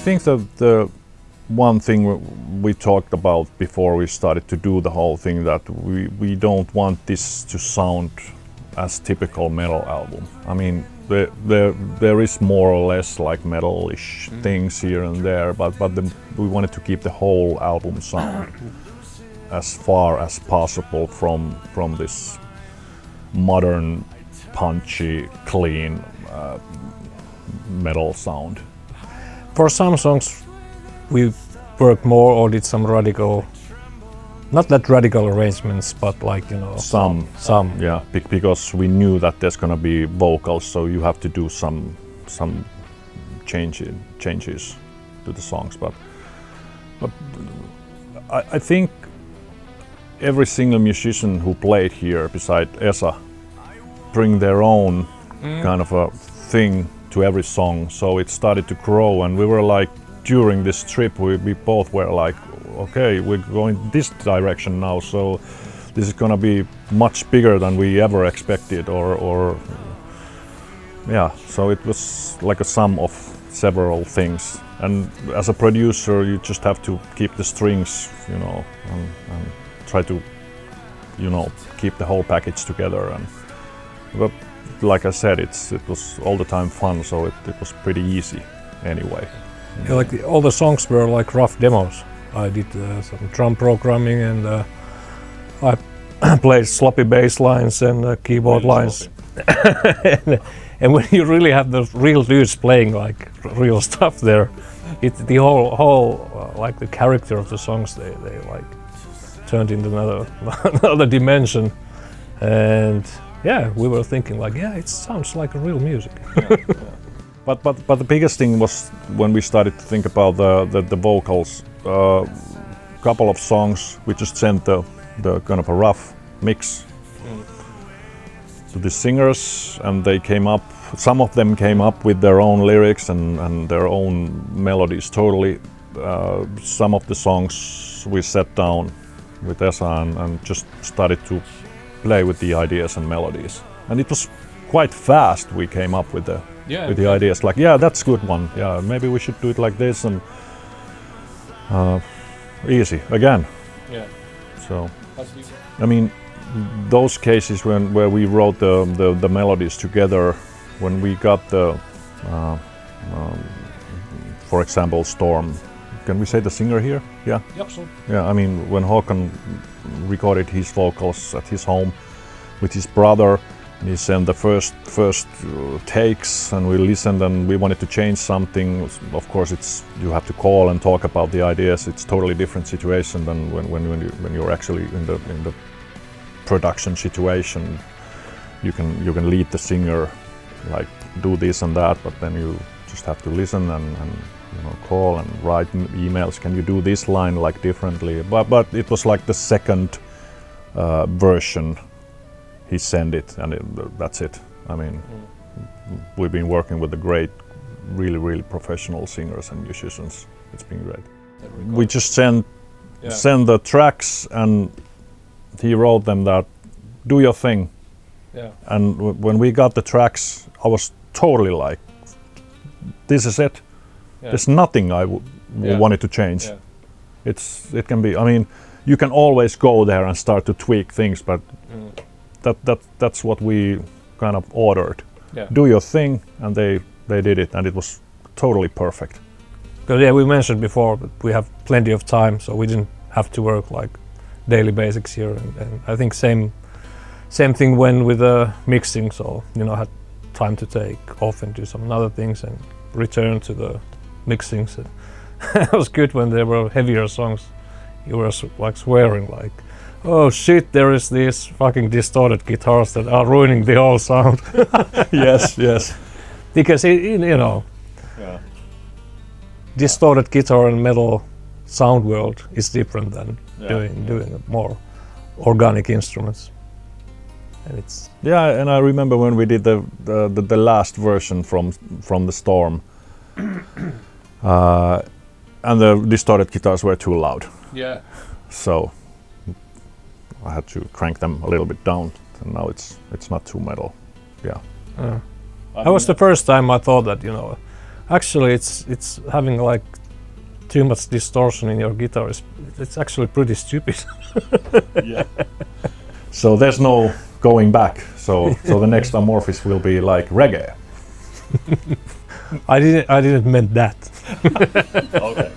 think that the one thing we talked about before we started to do the whole thing, that we don't want this to sound as typical metal album. I mean, there is more or less like metal-ish things here and there, but we wanted to keep the whole album sound as far as possible from this modern, punchy, clean metal sound. For some songs we worked more or did some radical, not that radical arrangements, but like, you know, some. Yeah, because we knew that there's gonna be vocals, so you have to do some changes to the songs. But I think every single musician who played here, beside Esa, bring their own kind of a thing to every song, so it started to grow, and we were like, during this trip we both were like, okay, we're going this direction now, so this is gonna be much bigger than we ever expected, or yeah, so it was like a sum of several things, and as a producer you just have to keep the strings, you know, and try to, you know, keep the whole package together. But like I said, it was all the time fun, so it was pretty easy anyway. Yeah, like all the songs were like rough demos. I did some drum programming, and I played sloppy bass lines and keyboard really lines. And when you really have the real dudes playing like real stuff there, the whole like the character of the songs, they like turned into another dimension. And yeah, we were thinking like, yeah, it sounds like real music. Yeah. But the biggest thing was when we started to think about the vocals. Couple of songs we just sent the kind of a rough mix to the singers, and they came up. Some of them came up with their own lyrics and their own melodies totally. Some of the songs we sat down with Esa and just started to play with the ideas and melodies, and it was quite fast. We came up with the ideas, like, yeah, that's a good one, yeah, maybe we should do it like this, and easy again. Yeah. So I mean, those cases where we wrote the melodies together, when we got the for example, Storm, can we say the singer here? Yeah. Yep, so. Yeah, I mean, when Håkan recorded his vocals at his home with his brother, he sent the first takes, and we listened, and we wanted to change something. Of course, you have to call and talk about the ideas. It's totally different situation than when you're actually in the production situation. You can lead the singer, like, do this and that, but then you just have to listen and you know, call and write emails. Can you do this line like differently? But it was like the second version. He sent it, and that's it. I mean, we've been working with the great, really professional singers and musicians. It's been great. We just send the tracks, and he wrote them that, do your thing. Yeah. And when we got the tracks, I was totally like, this is it. Yeah. There's nothing I wanted to change. Yeah. It can be, I mean, you can always go there and start to tweak things, but that's what we kind of ordered. Yeah. Do your thing, and they did it, and it was totally perfect. Because yeah, we mentioned before that we have plenty of time, so we didn't have to work like daily basics here, and I think same thing when with the mixing. So, you know, had time to take off and do some other things and return to the mixing. So it was good when there were heavier songs. You were like swearing like, oh shit, there is these fucking distorted guitars that are ruining the whole sound. Yes. Because you know, distorted guitar and metal sound world is different than doing more organic instruments. And it's and I remember when we did the last version from the Storm, and the distorted guitars were too loud. Yeah. So I had to crank them a little bit down, and now it's not too metal. Yeah. That was the first time I thought that, you know, Actually, it's having like too much distortion in your guitar. It's actually pretty stupid. Yeah. So there's no going back. So the next Amorphis will be like reggae. I didn't meant that. Okay.